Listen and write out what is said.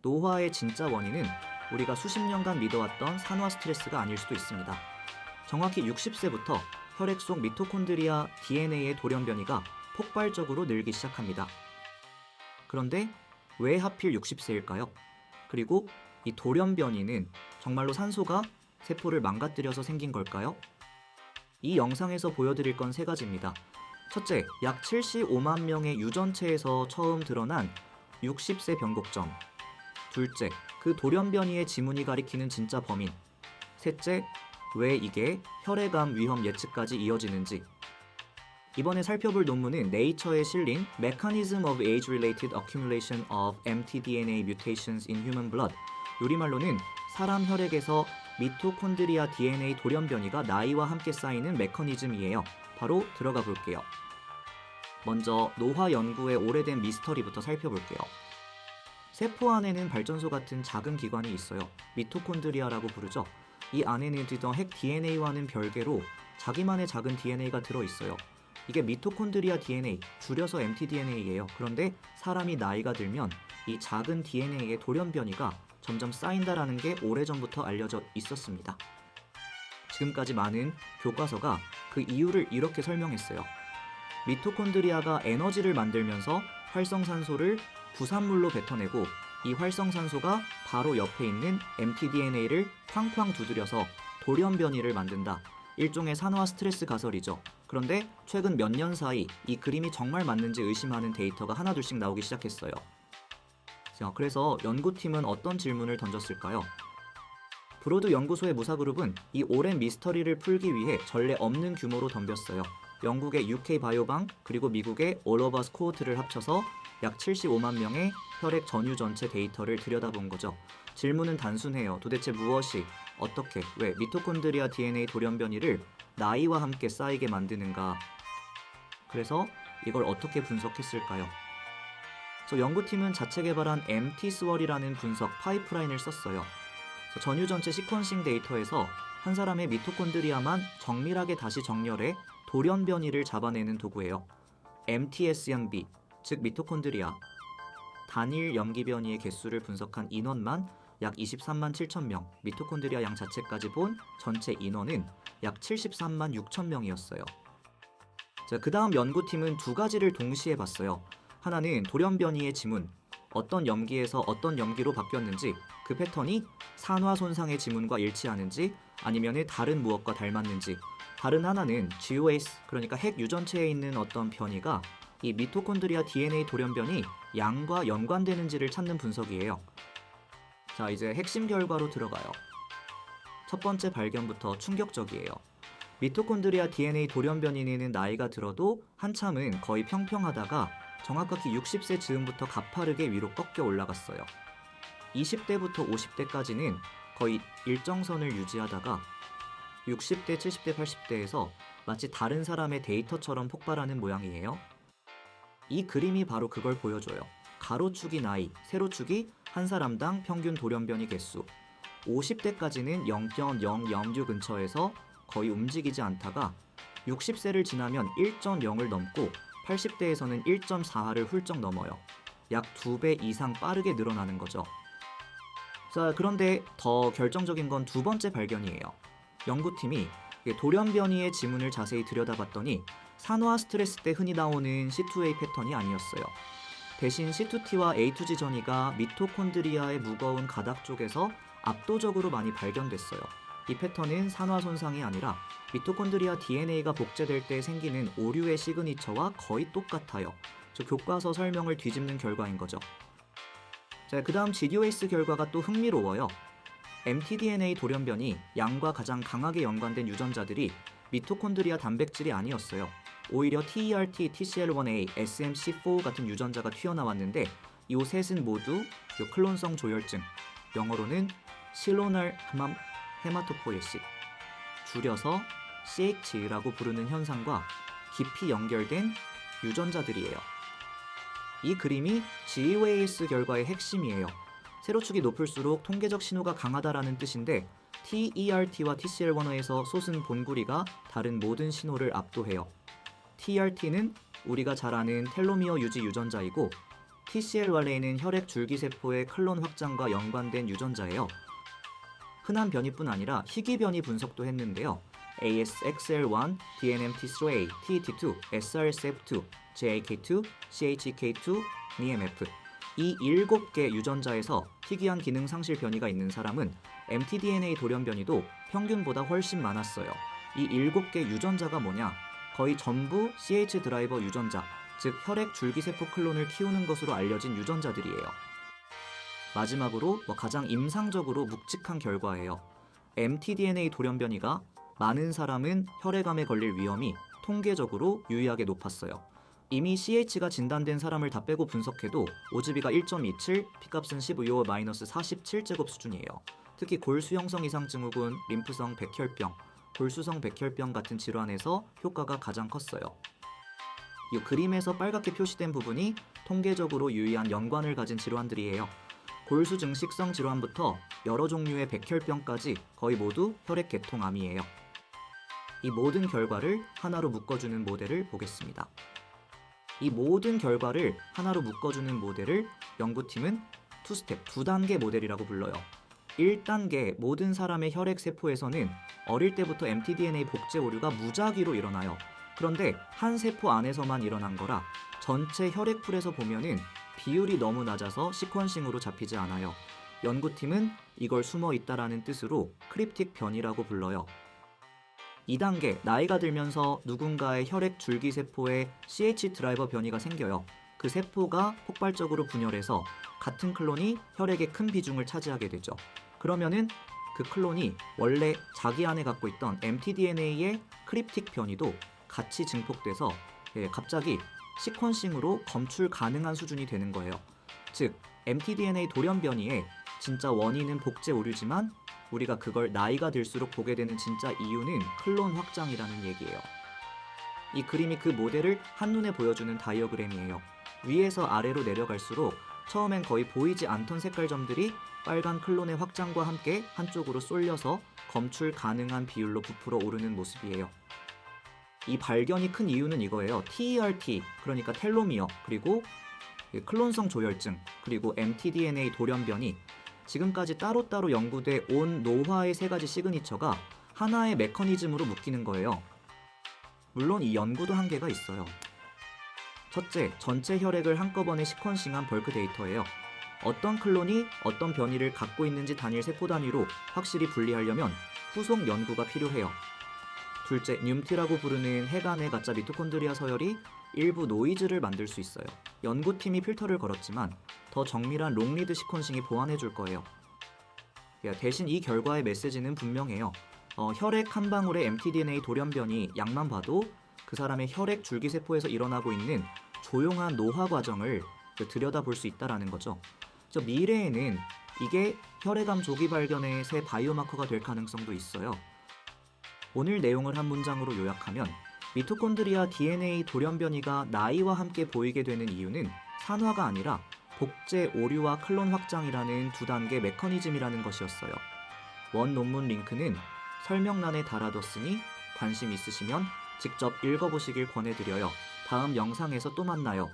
노화의 진짜 원인은 우리가 수십 년간 믿어왔던 산화 스트레스가 아닐 수도 있습니다. 정확히 60세부터 혈액 속 미토콘드리아 DNA의 돌연변이가 폭발적으로 늘기 시작합니다. 그런데 왜 하필 60세일까요? 그리고 이 돌연변이는 정말로 산소가 세포를 망가뜨려서 생긴 걸까요? 이 영상에서 보여드릴 건 세 가지입니다. 첫째, 약 75만 명의 유전체에서 처음 드러난 60세 변곡점. 둘째, 그 돌연변이의 지문이 가리키는 진짜 범인. 셋째, 왜 이게 혈액암 위험 예측까지 이어지는지. 이번에 살펴볼 논문은 네이처에 실린 Mechanism of Age-Related Accumulation of mtDNA Mutations in Human Blood, 우리말로는 사람 혈액에서 미토콘드리아 DNA 돌연변이가 나이와 함께 쌓이는 메커니즘이에요. 바로 들어가 볼게요. 먼저 노화 연구의 오래된 미스터리부터 살펴볼게요. 세포 안에는 발전소 같은 작은 기관이 있어요. 미토콘드리아라고 부르죠. 이 안에는 핵 DNA와는 별개로 자기만의 작은 DNA가 들어있어요. 이게 미토콘드리아 DNA, 줄여서 mtDNA예요. 그런데 사람이 나이가 들면 이 작은 DNA의 돌연변이가 점점 쌓인다라는 게 오래전부터 알려져 있었습니다. 지금까지 많은 교과서가 그 이유를 이렇게 설명했어요. 미토콘드리아가 에너지를 만들면서 활성산소를 부산물로 뱉어내고 이 활성산소가 바로 옆에 있는 mtDNA를 쾅쾅 두드려서 돌연변이를 만든다. 일종의 산화 스트레스 가설이죠. 그런데 최근 몇 년 사이 이 그림이 정말 맞는지 의심하는 데이터가 하나둘씩 나오기 시작했어요. 자, 그래서 연구팀은 어떤 질문을 던졌을까요? 브로드 연구소의 무사그룹은 이 오랜 미스터리를 풀기 위해 전례 없는 규모로 덤볐어요. 영국의 UK 바이오방 그리고 미국의 All of Us 코호트를 합쳐서 약 75만 명의 혈액 전유 전체 데이터를 들여다본 거죠. 질문은 단순해요. 도대체 무엇이, 어떻게, 왜 미토콘드리아 DNA 돌연변이를 나이와 함께 쌓이게 만드는가? 그래서 이걸 어떻게 분석했을까요? 연구팀은 자체 개발한 MT-SWAL이라는 분석 파이프라인을 썼어요. 전유 전체 시퀀싱 데이터에서 한 사람의 미토콘드리아만 정밀하게 다시 정렬해 돌연변이를 잡아내는 도구예요. MTSMB, 즉 미토콘드리아, 단일 염기변이의 개수를 분석한 인원만 약 23만 7천 명, 미토콘드리아 양 자체까지 본 전체 인원은 약 73만 6천 명이었어요. 그 다음 연구팀은 두 가지를 동시에 봤어요. 하나는 돌연변이의 지문, 어떤 염기에서 어떤 염기로 바뀌었는지 그 패턴이 산화 손상의 지문과 일치하는지 아니면 다른 무엇과 닮았는지, 다른 하나는 GOS, 그러니까 핵 유전체에 있는 어떤 변이가 이 미토콘드리아 DNA 돌연변이 양과 연관되는지를 찾는 분석이에요. 자, 이제 핵심 결과로 들어가요. 첫 번째 발견부터 충격적이에요. 미토콘드리아 DNA 돌연변이는 나이가 들어도 한참은 거의 평평하다가 정확하게 60세 즈음부터 가파르게 위로 꺾여 올라갔어요. 20대부터 50대까지는 거의 일정선을 유지하다가 60대, 70대, 80대에서 마치 다른 사람의 데이터처럼 폭발하는 모양이에요. 이 그림이 바로 그걸 보여줘요. 가로축이 나이, 세로축이 한 사람당 평균 돌연변이 개수. 50대까지는 0.006 근처에서 거의 움직이지 않다가 60세를 지나면 1.0을 넘고 80대에서는 1.4를 훌쩍 넘어요. 약 2배 이상 빠르게 늘어나는 거죠. 자, 그런데 더 결정적인 건 두 번째 발견이에요. 연구팀이 돌연변이의 지문을 자세히 들여다봤더니 산화 스트레스 때 흔히 나오는 C2A 패턴이 아니었어요. 대신 C2T와 A2G 전이가 미토콘드리아의 무거운 가닥 쪽에서 압도적으로 많이 발견됐어요. 이 패턴은 산화 손상이 아니라 미토콘드리아 DNA가 복제될 때 생기는 오류의 시그니처와 거의 똑같아요. 교과서 설명을 뒤집는 결과인 거죠. 자, 그 다음 GDOS 결과가 또 흥미로워요. mtDNA 돌연변이 양과 가장 강하게 연관된 유전자들이 미토콘드리아 단백질이 아니었어요. 오히려 TERT, TCL1A, SMC4 같은 유전자가 튀어나왔는데 이 셋은 모두 클론성 조혈증, 영어로는 실로널 헤마토포iesis, 줄여서 CH라고 부르는 현상과 깊이 연결된 유전자들이에요. 이 그림이 GWAS 결과의 핵심이에요. 세로축이 높을수록 통계적 신호가 강하다라는 뜻인데 TERT와 TCL1A에서 솟은 본구리가 다른 모든 신호를 압도해요. TERT는 우리가 잘 아는 텔로미어 유지 유전자이고 TCL1A는 혈액 줄기세포의 클론 확장과 연관된 유전자예요. 흔한 변이뿐 아니라 희귀 변이 분석도 했는데요. ASXL1, DNMT3A, TET2, SRSF2, JAK2, CHEK2, NEMF 이 7개 유전자에서 희귀한 기능 상실 변이가 있는 사람은 mtDNA 돌연 변이도 평균보다 훨씬 많았어요. 이 7개 유전자가 뭐냐? 거의 전부 CH 드라이버 유전자, 즉 혈액 줄기세포 클론을 키우는 것으로 알려진 유전자들이에요. 마지막으로 가장 임상적으로 묵직한 결과예요. mtDNA 돌연 변이가 많은 사람은 혈액암에 걸릴 위험이 통계적으로 유의하게 높았어요. 이미 CH가 진단된 사람을 다 빼고 분석해도 오즈비가 1.27, P값은 15-47제곱 수준이에요. 특히 골수 형성 이상 증후군, 림프성 백혈병, 골수성 백혈병 같은 질환에서 효과가 가장 컸어요. 이 그림에서 빨갛게 표시된 부분이 통계적으로 유의한 연관을 가진 질환들이에요. 골수 증식성 질환부터 여러 종류의 백혈병까지 거의 모두 혈액계통암이에요. 이 모든 결과를 하나로 묶어주는 모델을 보겠습니다. 이 모든 결과를 하나로 묶어주는 모델을 연구팀은 투스텝, 2단계 모델이라고 불러요. 1단계 모든 사람의 혈액세포에서는 어릴 때부터 mtDNA 복제 오류가 무작위로 일어나요. 그런데 한 세포 안에서만 일어난 거라 전체 혈액풀에서 보면은 비율이 너무 낮아서 시퀀싱으로 잡히지 않아요. 연구팀은 이걸 숨어 있다라는 뜻으로 크립틱 변이라고 불러요. 2단계, 나이가 들면서 누군가의 혈액 줄기세포에 CH 드라이버 변이가 생겨요. 그 세포가 폭발적으로 분열해서 같은 클론이 혈액의 큰 비중을 차지하게 되죠. 그러면은 그 클론이 원래 자기 안에 갖고 있던 mtDNA의 크립틱 변이도 같이 증폭돼서 갑자기 시퀀싱으로 검출 가능한 수준이 되는 거예요. 즉, mtDNA 돌연 변이의 진짜 원인은 복제 오류지만 우리가 그걸 나이가 들수록 보게 되는 진짜 이유는 클론 확장이라는 얘기예요. 이 그림이 그 모델을 한눈에 보여주는 다이어그램이에요. 위에서 아래로 내려갈수록 처음엔 거의 보이지 않던 색깔 점들이 빨간 클론의 확장과 함께 한쪽으로 쏠려서 검출 가능한 비율로 부풀어 오르는 모습이에요. 이 발견이 큰 이유는 이거예요. TERT, 그러니까 텔로미어, 그리고 클론성 조혈증, 그리고 mtDNA 돌연 변이, 지금까지 따로따로 연구돼 온 노화의 3가지 시그니처가 하나의 메커니즘으로 묶이는 거예요. 물론 이 연구도 한계가 있어요. 첫째, 전체 혈액을 한꺼번에 시퀀싱한 벌크 데이터예요. 어떤 클론이 어떤 변이를 갖고 있는지 단일 세포 단위로 확실히 분리하려면 후속 연구가 필요해요. 둘째, 뉴티라고 부르는 핵안의 가짜 미토콘드리아 서열이 일부 노이즈를 만들 수 있어요. 연구팀이 필터를 걸었지만 더 정밀한 롱리드 시퀀싱이 보완해줄 거예요. 대신 이 결과의 메시지는 분명해요. 혈액 한 방울의 mtDNA 돌연 변이 양만 봐도 그 사람의 혈액 줄기세포에서 일어나고 있는 조용한 노화 과정을 들여다볼 수 있다는 거죠. 미래에는 이게 혈액암 조기 발견의 새 바이오마커가 될 가능성도 있어요. 오늘 내용을 한 문장으로 요약하면 미토콘드리아 DNA 돌연 변이가 나이와 함께 보이게 되는 이유는 산화가 아니라 복제 오류와 클론 확장이라는 2단계 메커니즘이라는 것이었어요. 원 논문 링크는 설명란에 달아뒀으니 관심 있으시면 직접 읽어보시길 권해드려요. 다음 영상에서 또 만나요.